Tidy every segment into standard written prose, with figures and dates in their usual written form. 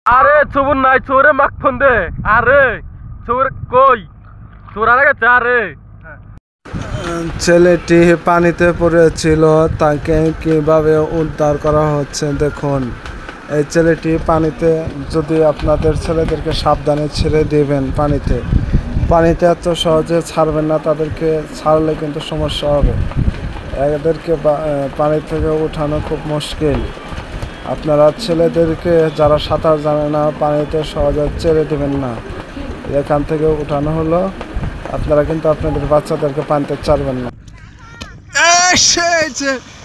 আরে চুবুর নাই চোরে মাখ ফোন দে। আরে চোর কই চোর আরে গেছে। আরে ছেলেটি পানিতে পড়েছিল, তাকে কিভাবে উদ্ধার করা হচ্ছে দেখুন। এই ছেলেটি পানিতে, যদি আপনাদের ছেলেদেরকে সাবধানে ছেড়ে দেবেন পানিতে এত সহজে ছাড়বেন না, তাদেরকে ছাড়লে কিন্তু সমস্যা হবে। এদেরকে পানি থেকে উঠানো খুব মুশকিল। আপনারা ছেলেদেরকে যারা সাঁতার জানে না পানিতে সহজে ছেড়ে দেবেন না। এখান থেকে উঠানো হলো, আপনারা কিন্তু আপনাদের বাচ্চাদেরকে পানিতে ছাড়বেন না।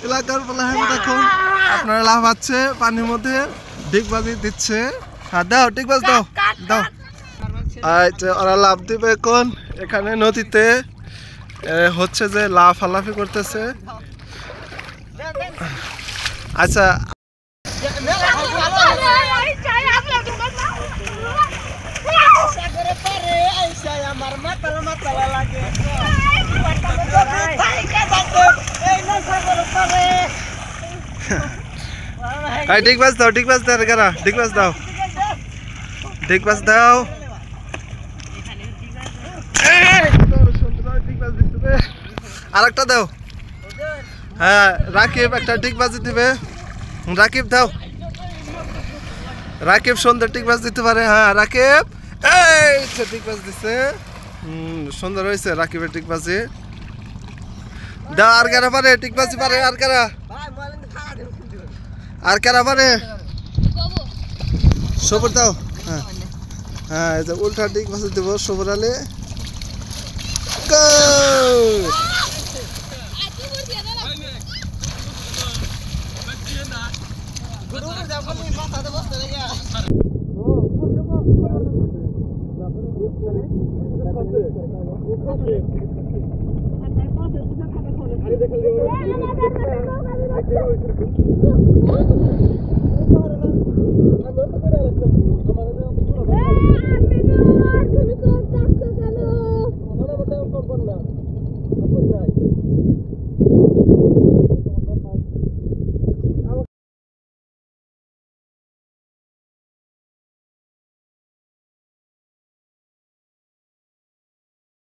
এলাকার দেখুন, আপনারা লাভ আছে পানির মধ্যে ডিগবাজি দিচ্ছে। হ্যাঁ দাও, ডিগবাজ দাও দাও। আচ্ছা, ওরা লাভ দিবে এখন। এখানে নদীতে হচ্ছে যে লাফালাফি করতেছে। আচ্ছা ডিগবাজ দাও, ডিগবাজ দাও, ডিগবাজ দাও, ডিগবাজ দাও। আরেকটা দাও। হ্যাঁ রাকিব একটা ডিগবাজি দিবে। রাকিব দাও, রাকিব সুন্দর ডিগবাজ দিতে পারে। হ্যাঁ রাকিব, এই ডিগবাজ দিচ্ছে। সুন্দর হয়েছে রাকিবের ডিগবাজি। দাও আর কারা পারে ডিগবাজি পারে? আর কারা পারে? সবর দাও। হ্যাঁ হ্যাঁ, এই যে উল্টা ডিগবাজি দেব সবর আলে।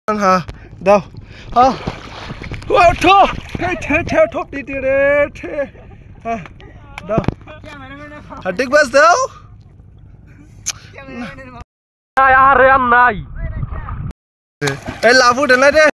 হ্যাঁ দাও। হ্যাঁ দাও, ডিগবাজ দাও। আরে আর নাই এই লাভ উঠে না রে।